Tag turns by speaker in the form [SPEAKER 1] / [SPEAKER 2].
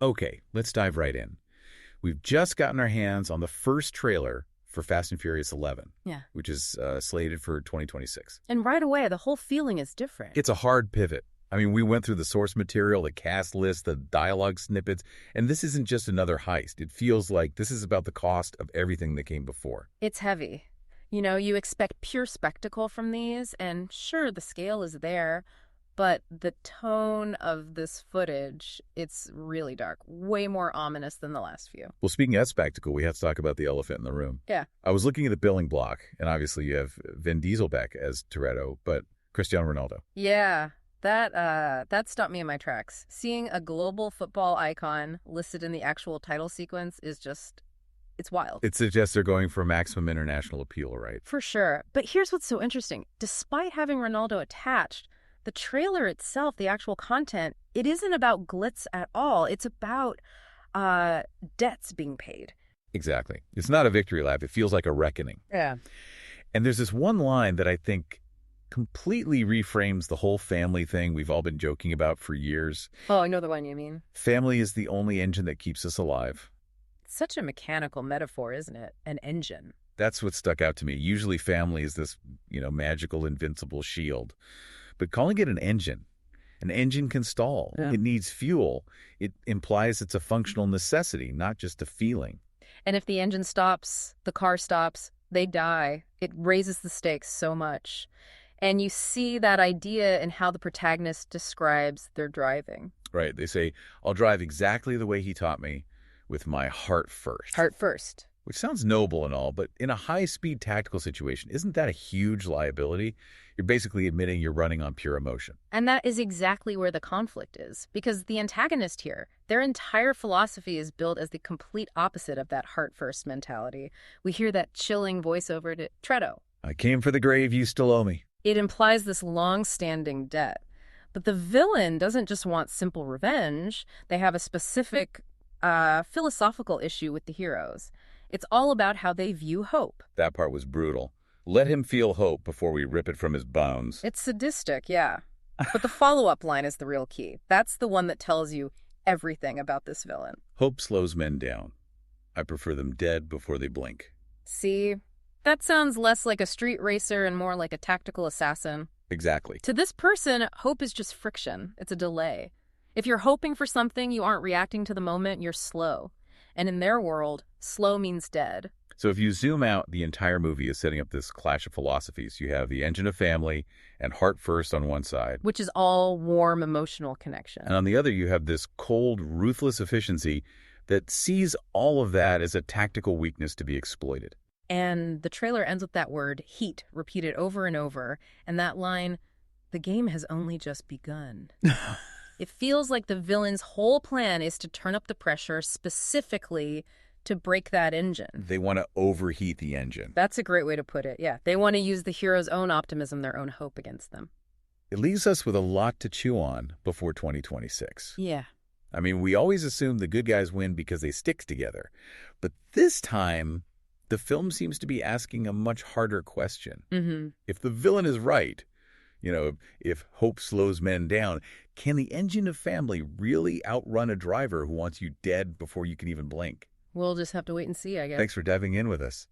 [SPEAKER 1] Okay, let's dive right in. We've just gotten our hands on the first trailer for Fast and Furious 11,
[SPEAKER 2] Yeah.
[SPEAKER 1] which is slated for 2026.
[SPEAKER 2] And right away, the whole feeling is different.
[SPEAKER 1] It's a hard pivot. I mean, we went through the source material, the cast list, the dialogue snippets, and this isn't just another heist. It feels like this is about the cost of everything that came before.
[SPEAKER 2] It's heavy. You know, you expect pure spectacle from these, and sure, the scale is there, but the tone of this footage, it's really dark, way more ominous than the last few.
[SPEAKER 1] Well, speaking of spectacle, we have to talk about the elephant in the room.
[SPEAKER 2] Yeah.
[SPEAKER 1] I was looking at the billing block, and obviously you have Vin Diesel back as Toretto, but Cristiano Ronaldo.
[SPEAKER 2] Yeah, that stopped me in my tracks. Seeing a global football icon listed in the actual title sequence is just, it's wild.
[SPEAKER 1] It suggests they're going for maximum international appeal, right?
[SPEAKER 2] For sure. But here's what's so interesting. Despite having Ronaldo attached, the trailer itself, the actual content, it isn't about glitz at all. It's about debts being paid.
[SPEAKER 1] Exactly. It's not a victory lap. It feels like a reckoning.
[SPEAKER 2] Yeah.
[SPEAKER 1] And there's this one line that I think completely reframes the whole family thing we've all been joking about for years.
[SPEAKER 2] Oh, I know the one you mean.
[SPEAKER 1] Family is the only engine that keeps us alive.
[SPEAKER 2] Such a mechanical metaphor, isn't it? An engine.
[SPEAKER 1] That's what stuck out to me. Usually family is this, magical, invincible shield. But calling it an engine can stall.
[SPEAKER 2] Yeah.
[SPEAKER 1] It needs fuel. It implies it's a functional necessity, not just a feeling.
[SPEAKER 2] And if the engine stops, the car stops, they die. It raises the stakes so much. And you see that idea in how the protagonist describes their driving.
[SPEAKER 1] Right. They say, I'll drive exactly the way he taught me, with my heart first.
[SPEAKER 2] Heart first.
[SPEAKER 1] Which sounds noble and all, but in a high-speed tactical situation, isn't that a huge liability? You're basically admitting you're running on pure emotion.
[SPEAKER 2] And that is exactly where the conflict is. Because the antagonist here, their entire philosophy is built as the complete opposite of that heart-first mentality. We hear that chilling voiceover to Toretto.
[SPEAKER 1] I came for the grave you still owe me.
[SPEAKER 2] It implies this long-standing debt. But the villain doesn't just want simple revenge. They have a specific philosophical issue with the heroes. It's all about how they view hope.
[SPEAKER 1] That part was brutal. Let him feel hope before we rip it from his bones.
[SPEAKER 2] It's sadistic, yeah. But the follow-up line is the real key. That's the one that tells you everything about this villain.
[SPEAKER 1] Hope slows men down. I prefer them dead before they blink.
[SPEAKER 2] See? That sounds less like a street racer and more like a tactical assassin.
[SPEAKER 1] Exactly.
[SPEAKER 2] To this person, hope is just friction. It's a delay. If you're hoping for something, you aren't reacting to the moment, you're slow. And in their world, slow means dead.
[SPEAKER 1] So if you zoom out, the entire movie is setting up this clash of philosophies. You have the engine of family and heart first on one side.
[SPEAKER 2] Which is all warm, emotional connection.
[SPEAKER 1] And on the other, you have this cold, ruthless efficiency that sees all of that as a tactical weakness to be exploited.
[SPEAKER 2] And the trailer ends with that word, heat, repeated over and over. And that line, the game has only just begun. It feels like the villain's whole plan is to turn up the pressure specifically to break that engine.
[SPEAKER 1] They want to overheat the engine.
[SPEAKER 2] That's a great way to put it, yeah. They want to use the hero's own optimism, their own hope against them.
[SPEAKER 1] It leaves us with a lot to chew on before 2026.
[SPEAKER 2] Yeah.
[SPEAKER 1] I mean, we always assume the good guys win because they stick together. But this time, the film seems to be asking a much harder question.
[SPEAKER 2] Mm-hmm.
[SPEAKER 1] If the villain is right, if hope slows men down, can the engine of family really outrun a driver who wants you dead before you can even blink?
[SPEAKER 2] We'll just have to wait and see, I guess.
[SPEAKER 1] Thanks for diving in with us.